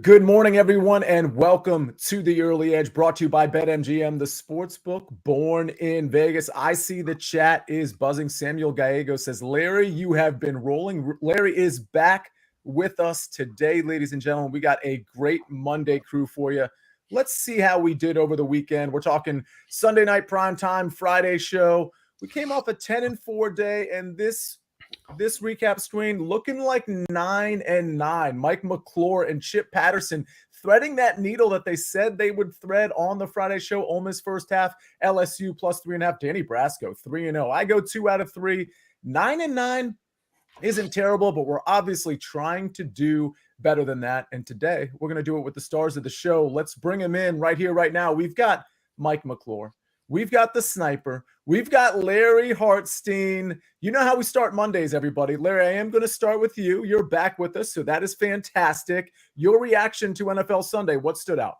Good morning, everyone, and welcome to the Early Edge, brought to you by BetMGM, the sportsbook born in Vegas. I see the chat is buzzing. Samuel Gallego says, Larry, you have been rolling. Larry is back with us today, ladies and gentlemen. We got a great Monday crew for you. Let's see how we did over the weekend. We're talking Sunday night primetime, Friday show. We came off a 10-4 day, and this recap screen looking like 9-9. Mike McClure and Chip Patterson threading that needle that they said they would thread on the Friday show. Ole Miss first half, LSU plus 3.5. Danny Brasco 3-0. I go 2 out of 3. 9-9 isn't terrible, but we're obviously trying to do better than that. And today we're going to do it with the stars of the show. Let's bring him in right here, right now. We've got Mike McClure. We've got the sniper. We've got Larry Hartstein. You know how we start Mondays, everybody. Larry, I am going to start with you. You're back with us, so that is fantastic. Your reaction to NFL Sunday, what stood out?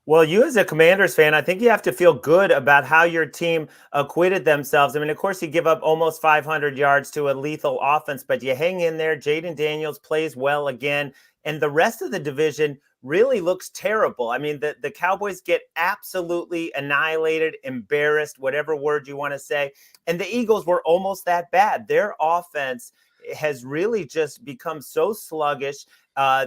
Well, you as a Commanders fan, I think you have to feel good about how your team acquitted themselves. I mean, of course, you give up almost 500 yards to a lethal offense, but you hang in there. Jaden Daniels plays well again, and the rest of the division really looks terrible. I mean, the Cowboys get absolutely annihilated, embarrassed, whatever word you want to say. And the Eagles were almost that bad. Their offense has really just become so sluggish.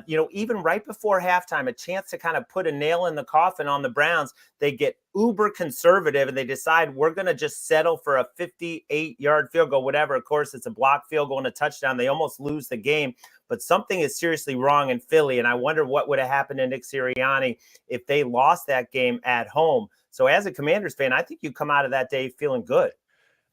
Even right before halftime, a chance to kind of put a nail in the coffin on the Browns, they get uber conservative and they decide we're going to just settle for a 58-yard field goal, whatever. Of course, it's a blocked field goal and a touchdown. They almost lose the game, but something is seriously wrong in Philly. And I wonder what would have happened to Nick Sirianni if they lost that game at home. So as a Commanders fan, I think you come out of that day feeling good.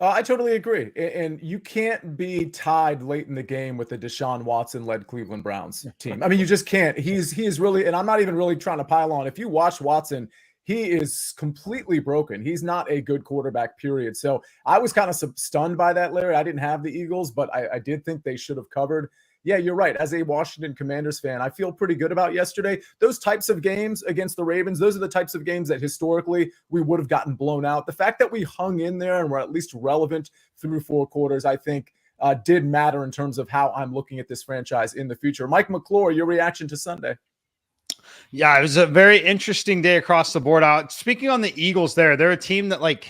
I totally agree. And you can't be tied late in the game with the Deshaun Watson-led Cleveland Browns team. I mean, you just can't. He is really, and I'm not even really trying to pile on. If you watch Watson, he is completely broken. He's not a good quarterback, period. So I was kind of stunned by that, Larry. I didn't have the Eagles, but I did think they should have covered. Yeah, you're right. As a Washington Commanders fan, I feel pretty good about yesterday. Those types of games against the Ravens, those are the types of games that historically we would have gotten blown out. The fact that we hung in there and were at least relevant through 4 quarters, I think did matter in terms of how I'm looking at this franchise in the future. Mike McClure, your reaction to Sunday? Yeah, it was a very interesting day across the board. Speaking on the Eagles they're a team that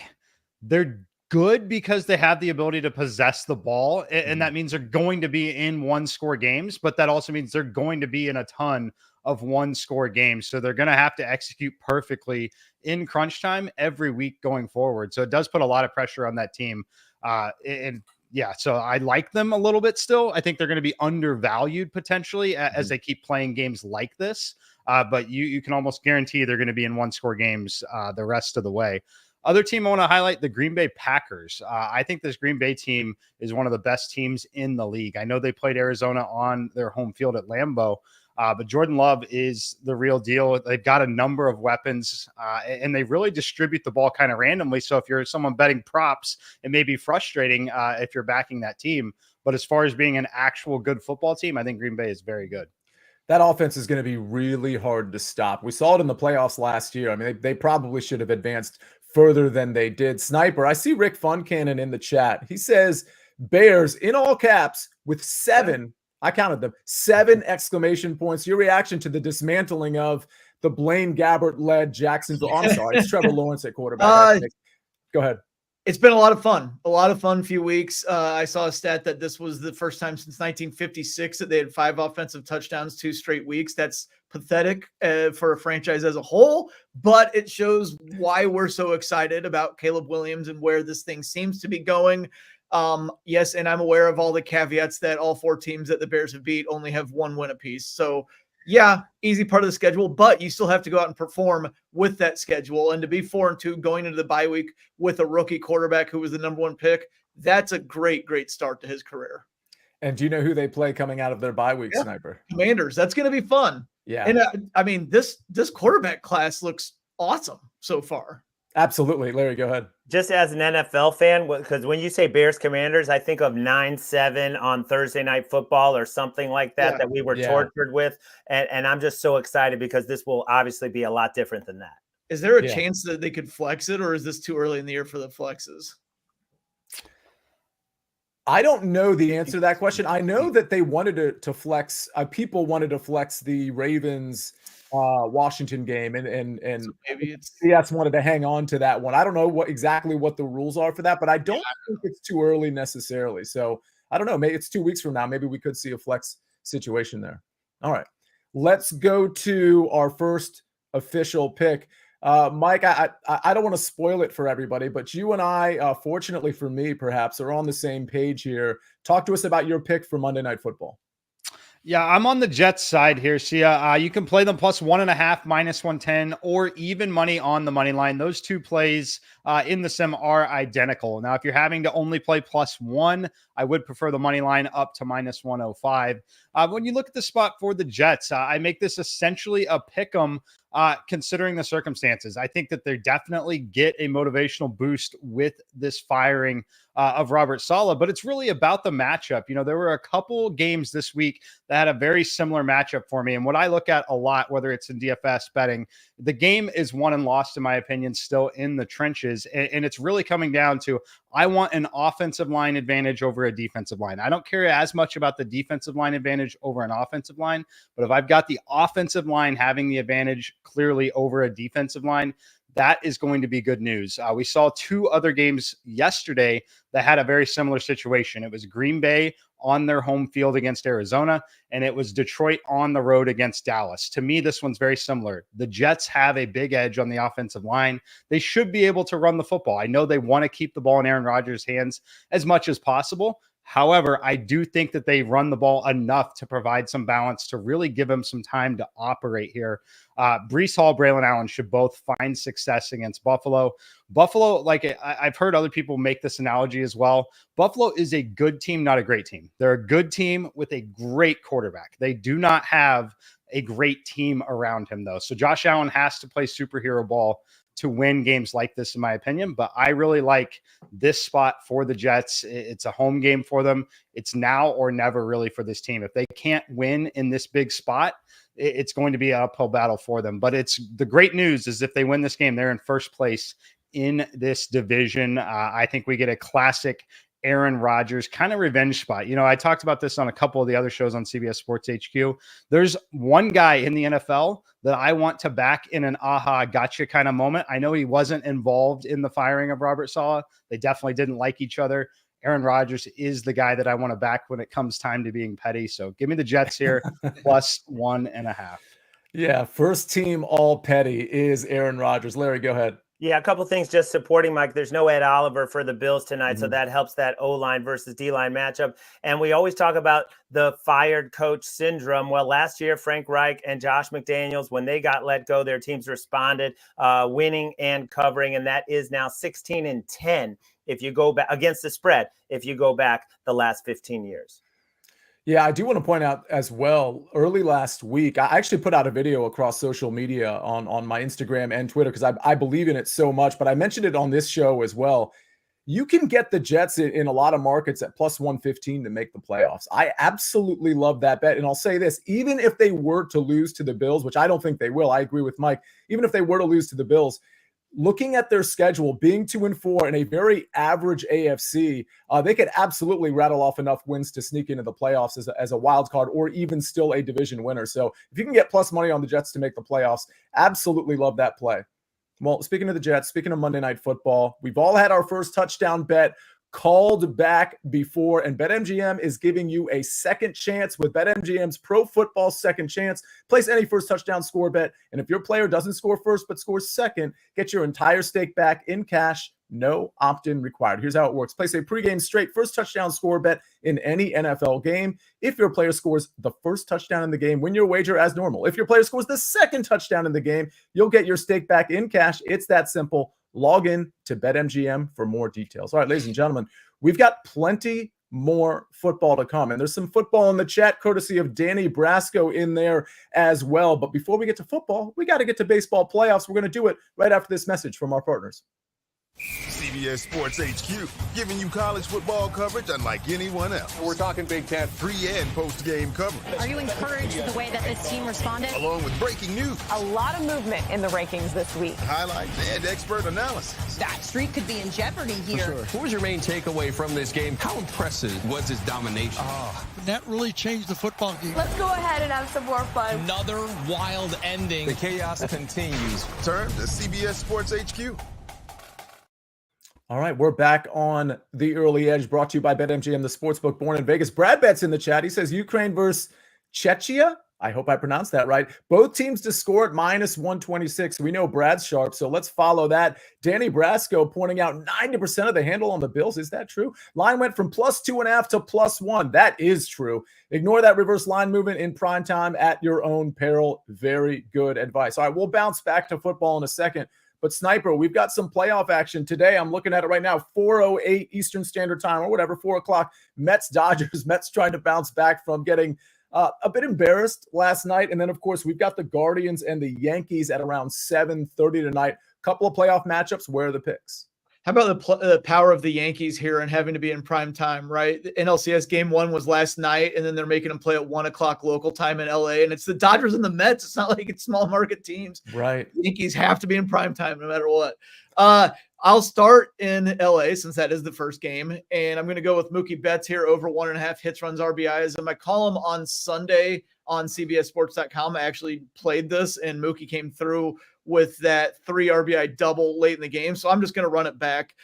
they're good because they have the ability to possess the ball. And that means they're going to be in 1-score games, but that also means they're going to be in a ton of 1-score games. So they're going to have to execute perfectly in crunch time every week going forward. So it does put a lot of pressure on that team. So I like them a little bit still. I think they're going to be undervalued potentially as they keep playing games like this. But you can almost guarantee they're going to be in 1-score games the rest of the way. Other team I want to highlight, the Green Bay Packers. I think this Green Bay team is one of the best teams in the league. I know they played Arizona on their home field at Lambeau, but Jordan Love is the real deal. They've got a number of weapons, and they really distribute the ball kind of randomly. So if you're someone betting props, it may be frustrating if you're backing that team. But as far as being an actual good football team, I think Green Bay is very good. That offense is going to be really hard to stop. We saw it in the playoffs last year. I mean, they probably should have advanced further than they did. Sniper, I see Rick Funcannon in the chat. He says, Bears, in all caps, with 7, I counted them, 7 exclamation points. Your reaction to the dismantling of the Blaine Gabbert-led Jacksonville. I'm sorry, it's Trevor Lawrence at quarterback. Go ahead. It's been a lot of fun few weeks. I saw a stat that this was the first time since 1956 that they had 5 offensive touchdowns 2 straight weeks. That's pathetic for a franchise as a whole, but it shows why we're so excited about Caleb Williams and where this thing seems to be going. Yes, and I'm aware of all the caveats that all 4 teams that the Bears have beat only have 1 win apiece. So yeah, easy part of the schedule, but you still have to go out and perform with that schedule. And to be 4-2 going into the bye week with a rookie quarterback who was the number 1 pick, that's a great, great start to his career. And do you know who they play coming out of their bye week, Sniper? Commanders. That's going to be fun. Yeah. And I mean, this quarterback class looks awesome so far. Absolutely. Larry, go ahead. Just as an NFL fan, because when you say Bears Commanders, I think of 9-7 on Thursday Night Football or something like that, that we were tortured with. And I'm just so excited because this will obviously be a lot different than that. Is there a chance that they could flex it, or is this too early in the year for the flexes? I don't know the answer to that question. I know that they wanted to flex. People wanted to flex the Ravens Washington game, and So maybe it's CS wanted to hang on to that one. I don't know exactly what the rules are for that, but I don't think it's too early necessarily. So I don't know. Maybe it's 2 weeks from now. Maybe we could see a flex situation there. All right, let's go to our first official pick. Mike, I don't want to spoil it for everybody, but you and I, fortunately for me, perhaps, are on the same page here. Talk to us about your pick for Monday Night Football. Yeah, I'm on the Jets side here, Sia. You can play them plus 1.5, minus 110, or even money on the money line. Those two plays in the sim are identical. Now, if you're having to only play plus one, I would prefer the money line up to minus 105. When you look at the spot for the Jets, I make this essentially a pick 'em. Considering the circumstances, I think that they definitely get a motivational boost with this firing of Robert Saleh, but it's really about the matchup. You know, there were a couple games this week that had a very similar matchup for me. And what I look at a lot, whether it's in DFS betting, the game is won and lost, in my opinion, still in the trenches. And it's really coming down to, I want an offensive line advantage over a defensive line. I don't care as much about the defensive line advantage over an offensive line, but if I've got the offensive line having the advantage clearly over a defensive line, that is going to be good news. We saw two other games yesterday that had a very similar situation. It was Green Bay on their home field against Arizona, and it was Detroit on the road against Dallas. To me, this one's very similar. The Jets have a big edge on the offensive line. They should be able to run the football. I know they want to keep the ball in Aaron Rodgers' hands as much as possible. However, I do think that they run the ball enough to provide some balance to really give him some time to operate here. Breece Hall, Braylon Allen should both find success against Buffalo. Buffalo, like I've heard other people make this analogy as well. Buffalo is a good team, not a great team. They're a good team with a great quarterback. They do not have a great team around him, though. So Josh Allen has to play superhero ball to win games like this, in my opinion. But I really like this spot for the Jets. It's a home game for them. It's now or never really for this team. If they can't win in this big spot, it's going to be an uphill battle for them. But it's the great news is if they win this game, they're in first place in this division. I think we get a classic Aaron Rodgers kind of revenge spot. You know, I talked about this on a couple of the other shows on CBS Sports HQ. There's one guy in the NFL that I want to back in an aha gotcha kind of moment. I know he wasn't involved in the firing of Robert Saleh. They definitely didn't like each other. Aaron Rodgers is the guy that I want to back when it comes time to being petty. So give me the Jets here plus 1.5. Yeah, first team all petty is Aaron Rodgers. Larry, go ahead. Yeah, a couple things just supporting Mike. There's no Ed Oliver for the Bills tonight, so that helps that O-line versus D-line matchup. And we always talk about the fired coach syndrome. Well, last year, Frank Reich and Josh McDaniels, when they got let go, their teams responded, winning and covering, and that is now 16-10 if you go back against the spread, if you go back the last 15 years. Yeah, I do want to point out as well, early last week, I actually put out a video across social media on my Instagram and Twitter because I believe in it so much, but I mentioned it on this show as well. You can get the Jets in a lot of markets at plus 115 to make the playoffs. I absolutely love that bet. And I'll say this, even if they were to lose to the Bills, which I don't think they will, I agree with Mike, even if they were to lose to the Bills, looking at their schedule, being 2-4 in a very average AFC, they could absolutely rattle off enough wins to sneak into the playoffs as a wild card or even still a division winner. So if you can get plus money on the Jets to make the playoffs, absolutely love that play. Well, speaking of the Jets, speaking of Monday Night Football, we've all had our first touchdown bet called back before, and BetMGM is giving you a second chance with BetMGM's Pro Football Second Chance. Place any first touchdown score bet, and if your player doesn't score first but scores second, get your entire stake back in cash. No opt-in required. Here's how it works. Place a pregame straight first touchdown score bet in any NFL game. If your player scores the first touchdown in the game, win your wager as normal. If your player scores the second touchdown in the game, you'll get your stake back in cash. It's that simple. Log in to BetMGM for more details. All right, ladies and gentlemen, we've got plenty more football to come. And there's some football in the chat, courtesy of Danny Brasco in there as well. But before we get to football, we got to get to baseball playoffs. We're going to do it right after this message from our partners. CBS Sports HQ, giving you college football coverage unlike anyone else. We're talking Big Ten. Pre- and post-game coverage. Are you encouraged with the way that this team responded? Along with breaking news. A lot of movement in the rankings this week. Highlights and expert analysis. That streak could be in jeopardy here. Sure. What was your main takeaway from this game? How impressive was his domination? That really changed the football game. Let's go ahead and have some more fun. Another wild ending. The chaos continues. Turn to CBS Sports HQ. All right, we're back on the Early Edge, brought to you by BetMGM, the sportsbook born in Vegas. Brad Betts in the chat. He says Ukraine versus Czechia. I hope I pronounced that right. Both teams to score at -126. We know Brad's sharp, so let's follow that. Danny Brasco pointing out 90% of the handle on the Bills. Is that true? Line went from +2.5 to +1. That is true. Ignore that reverse line movement in prime time at your own peril. Very good advice. All right, we'll bounce back to football in a second. But Sniper, we've got some playoff action today. I'm looking at it right now, 4:08 Eastern Standard Time or whatever, 4 o'clock. Mets-Dodgers. Mets trying to bounce back from getting a bit embarrassed last night. And then, of course, we've got the Guardians and the Yankees at around 7:30 tonight. Couple of playoff matchups. Where are the picks? How about the power of the Yankees here and having to be in prime time, right? The NLCS game 1 was last night, and then they're making them play at 1 o'clock local time in LA. And it's the Dodgers and the Mets. It's not like it's small market teams. Right. The Yankees have to be in prime time no matter what. I'll start in LA since that is the first game. And I'm going to go with Mookie Betts here over 1.5 hits, runs, RBIs. In my column on Sunday on CBSSports.com, I actually played this, and Mookie came through with that 3 RBI double late in the game. So I'm just going to run it back.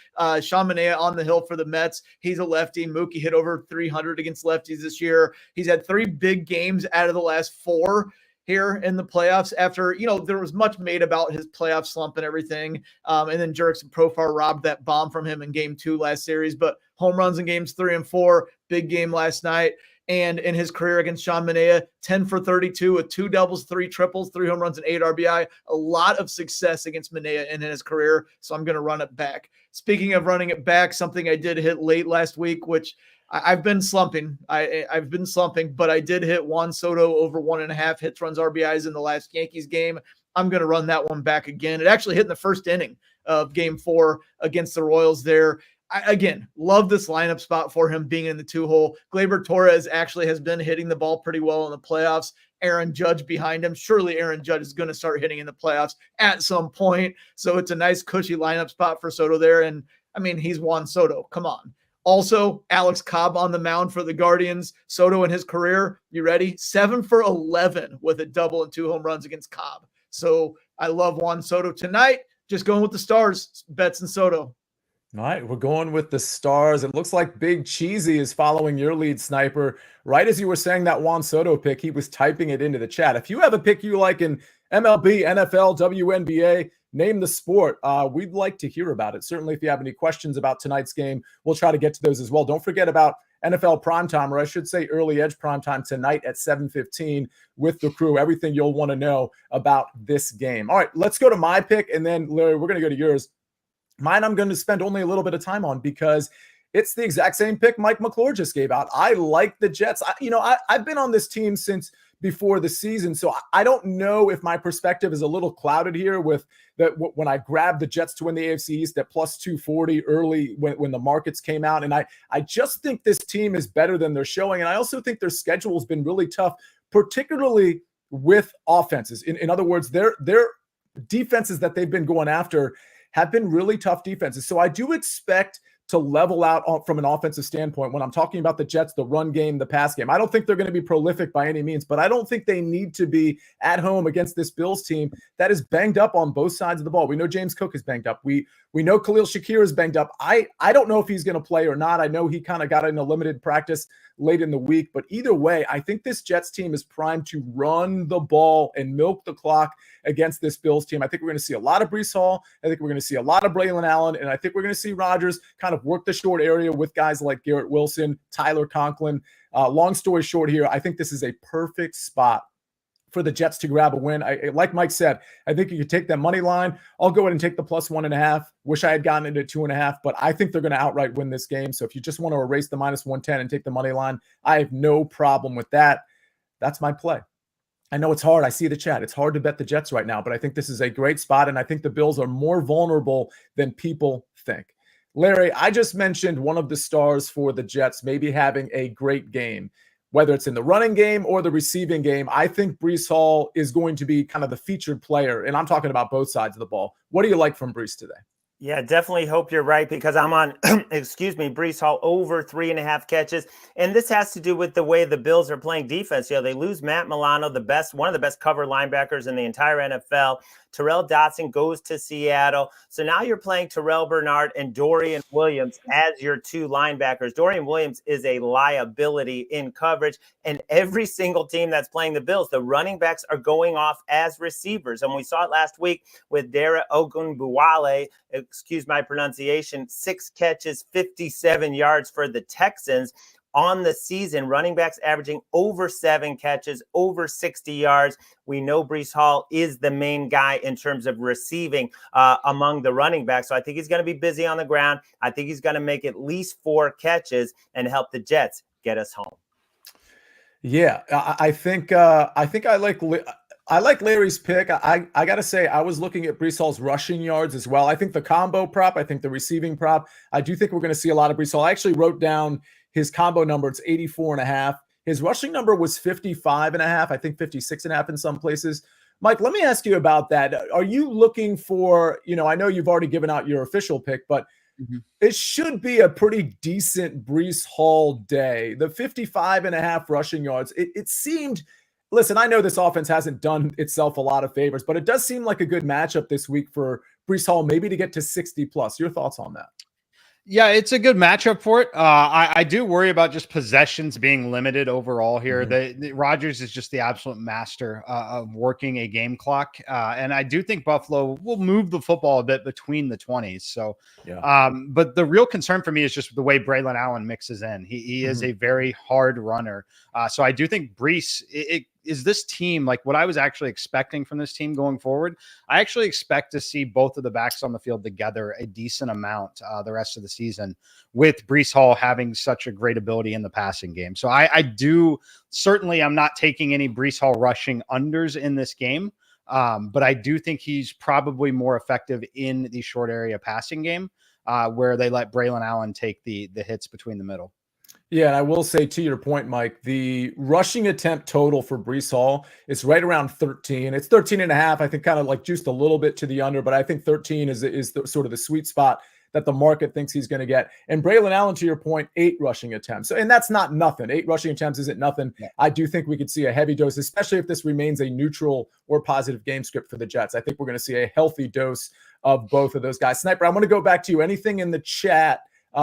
Sean Manaea on the hill for the Mets. He's a lefty. Mookie hit over 300 against lefties this year. He's had 3 big games out of the last 4 here in the playoffs after, there was much made about his playoff slump and everything. And then Jurickson Profar robbed that bomb from him in game 2 last series, but home runs in games 3 and 4, big game last night. And in his career against Sean Manaea, 10 for 32 with 2 doubles, 3 triples, 3 home runs, and 8 RBI. A lot of success against Manaea in his career, so I'm going to run it back. Speaking of running it back, something I did hit late last week, which I've been slumping. I've been slumping, but I did hit Juan Soto over 1.5 hits, runs, RBIs in the last Yankees game. I'm going to run that one back again. It actually hit in the first inning of game 4 against the Royals there. Again, love this lineup spot for him being in the 2-hole. Gleyber Torres actually has been hitting the ball pretty well in the playoffs. Aaron Judge behind him. Surely Aaron Judge is going to start hitting in the playoffs at some point. So it's a nice cushy lineup spot for Soto there. And I mean, he's Juan Soto. Come on. Also, Alex Cobb on the mound for the Guardians. Soto in his career, you ready? 7 for 11 with a double and 2 home runs against Cobb. So I love Juan Soto tonight. Just going with the stars, Betts and Soto. All right, we're going with the stars. It looks like Big Cheesy is following your lead, Sniper. Right as you were saying that Juan Soto pick, he was typing it into the chat. If you have a pick you like in MLB, NFL, WNBA, name the sport, we'd like to hear about it. Certainly, if you have any questions about tonight's game, we'll try to get to those as well. Don't forget about NFL primetime, or I should say early edge primetime tonight at 7:15 with the crew. Everything you'll want to know about this game. All right, let's go to my pick, and then, Larry, we're going to go to yours. Mine I'm going to spend only a little bit of time on because it's the exact same pick Mike McClure just gave out. I like the Jets. I've been on this team since before the season, so I don't know if my perspective is a little clouded here with that when I grabbed the Jets to win the AFC East at plus 240 early when the markets came out. And I just think this team is better than they're showing. And I also think their schedule has been really tough, particularly with offenses. In other words, their defenses that they've been going after have been really tough defenses. So I do expect to level out from an offensive standpoint when I'm talking about the Jets, the run game, the pass game. I don't think they're going to be prolific by any means, but I don't think they need to be at home against this Bills team that is banged up on both sides of the ball. We know James Cook is banged up. We know Khalil Shakir is banged up. I don't know if he's going to play or not. I know he kind of got in a limited practice late in the week, but either way, I think this Jets team is primed to run the ball and milk the clock against this Bills team. I think we're going to see a lot of Breece Hall. I think we're going to see a lot of Braylon Allen, and I think we're going to see Rodgers kind of work the short area with guys like Garrett Wilson, Tyler Conklin. Long story short here, I think this is a perfect spot for the Jets to grab a win. Like Mike said, I think you could take that money line. I'll go ahead and take the plus 1.5. Wish I had gotten into 2.5, but I think they're going to outright win this game. So if you just want to erase the minus 110 and take the money line, I have no problem with that. That's my play. I know it's hard. I see the chat. It's hard to bet the Jets right now, but I think this is a great spot, and I think the Bills are more vulnerable than people think. Larry, I just mentioned one of the stars for the Jets maybe having a great game, whether it's in the running game or the receiving game. I think Breece Hall is going to be kind of the featured player, and I'm talking about both sides of the ball. What do you like from Breece today? Yeah, definitely hope you're right because I'm on, Breece Hall over 3.5 catches. And this has to do with the way the Bills are playing defense. They lose Matt Milano, one of the best cover linebackers in the entire NFL. Terrell Dotson goes to Seattle. So now you're playing Terrell Bernard and Dorian Williams as your two linebackers. Dorian Williams is a liability in coverage. And every single team that's playing the Bills, the running backs are going off as receivers. And we saw it last week with Dara Ogunbowale, excuse my pronunciation, 6 catches, 57 yards for the Texans. On the season, running backs averaging over 7 catches, over 60 yards. We know Breece Hall is the main guy in terms of receiving among the running backs. So I think he's going to be busy on the ground. I think he's going to make at least 4 catches and help the Jets get us home. Yeah, I think I like Larry's pick. I got to say, I was looking at Breece Hall's rushing yards as well. I think the combo prop, I think the receiving prop, I do think we're going to see a lot of Breece Hall. I actually wrote down his combo number. It's 84.5. His rushing number was 55.5. I think 56.5 in some places. Mike, let me ask you about that. Are you looking for, I know you've already given out your official pick, but it should be a pretty decent Breece Hall day. The 55.5 rushing yards, it seemed, listen, I know this offense hasn't done itself a lot of favors, but it does seem like a good matchup this week for Breece Hall, maybe to get to 60 plus. Your thoughts on that? Yeah, it's a good matchup for it. I do worry about just possessions being limited overall here. The Rodgers is just the absolute master of working a game clock. And I do think Buffalo will move the football a bit between the 20s. So, but the real concern for me is just the way Braylon Allen mixes in. He is a very hard runner. So I do think Breece, is this team like what I was actually expecting from this team going forward? I actually expect to see both of the backs on the field together a decent amount the rest of the season, with Breece Hall having such a great ability in the passing game. So I do certainly, I'm not taking any Breece Hall rushing unders in this game, but I do think he's probably more effective in the short area passing game where they let Braylon Allen take the hits between the middle. Yeah, and I will say, to your point, Mike, the rushing attempt total for Breece Hall is right around 13. It's 13.5. I think kind of like juiced a little bit to the under, but I think 13 is the, sort of the sweet spot that the market thinks he's going to get. And Braylon Allen, to your point, 8 rushing attempts. So, and that's not nothing. 8 rushing attempts isn't nothing. Yeah. I do think we could see a heavy dose, especially if this remains a neutral or positive game script for the Jets. I think we're going to see a healthy dose of both of those guys. Sniper, I want to go back to you. Anything in the chat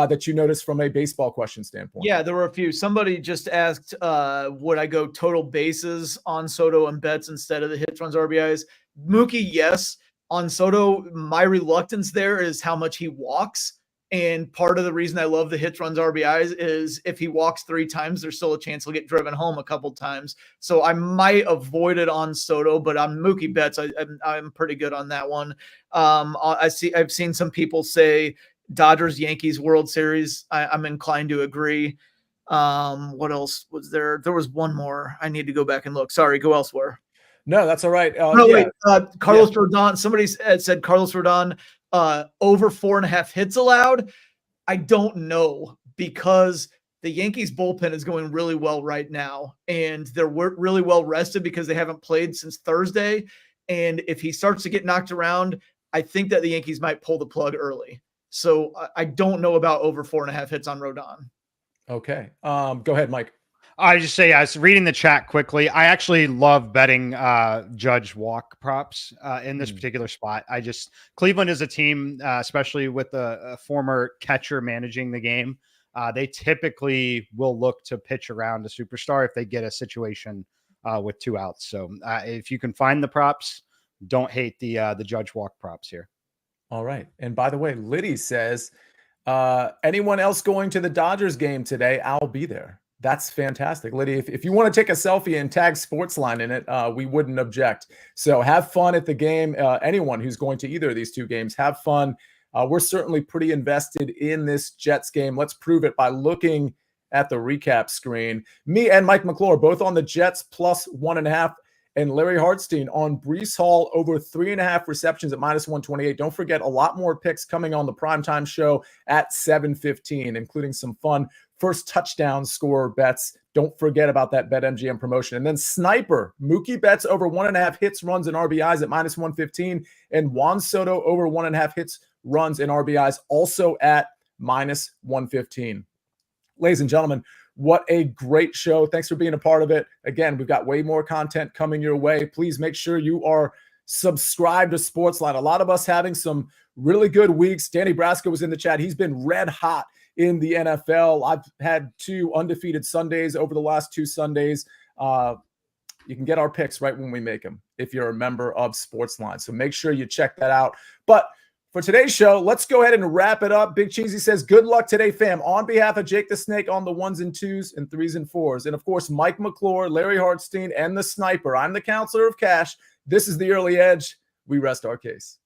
that you noticed from a baseball question standpoint? Yeah, there were a few. Somebody just asked, would I go total bases on Soto and Betts instead of the hits, runs, RBIs? Mookie, yes. On Soto, my reluctance there is how much he walks. And part of the reason I love the hits, runs, RBIs is if he walks 3 times, there's still a chance he'll get driven home a couple times. So I might avoid it on Soto, but on Mookie Betts, I'm pretty good on that one. I've seen some people say Dodgers Yankees World Series. I'm inclined to agree. What else was there? There was one more. I need to go back and look. Sorry, go elsewhere. No, that's all right. Wait. Carlos Rodon. Somebody said Carlos Rodon over 4.5 hits allowed. I don't know, because the Yankees bullpen is going really well right now, and they're really well rested because they haven't played since Thursday. And if he starts to get knocked around, I think that the Yankees might pull the plug early. So I don't know about over 4.5 hits on Rodon. Okay. Go ahead, Mike. I just say, I was reading the chat quickly. I actually love betting Judge walk props in this particular spot. Cleveland is a team, especially with a former catcher managing the game. They typically will look to pitch around a superstar if they get a situation with 2 outs. So if you can find the props, don't hate the Judge walk props here. All right. And by the way, Liddy says, anyone else going to the Dodgers game today? I'll be there. That's fantastic. Liddy, if you want to take a selfie and tag SportsLine in it, we wouldn't object. So have fun at the game. Anyone who's going to either of these 2 games, have fun. We're certainly pretty invested in this Jets game. Let's prove it by looking at the recap screen. Me and Mike McClure, both on the Jets plus 1.5. and Larry Hartstein on Breece Hall over 3.5 receptions at -128. Don't forget, a lot more picks coming on the primetime show at 7:15, including some fun first touchdown scorer bets. Don't forget about that BetMGM promotion. And then Sniper, Mookie Betts over 1.5 hits, runs, and RBIs at -115, and Juan Soto over 1.5 hits, runs, and RBIs also at -115. Ladies and gentlemen, what a great show. Thanks for being a part of it. Again, we've got way more content coming your way. Please make sure you are subscribed to SportsLine. A lot of us having some really good weeks. Danny Brasco was in the chat. He's been red hot in the NFL. I've had 2 undefeated Sundays over the last 2 Sundays. You can get our picks right when we make them if you're a member of SportsLine. So make sure you check that out. But for today's show, let's go ahead and wrap it up. Big Cheesy says, good luck today, fam. On behalf of Jake the Snake on the 1s and 2s and 3s and 4s, and of course, Mike McClure, Larry Hartstein, and the Sniper, I'm the Counselor of Cash. This is the Early Edge. We rest our case.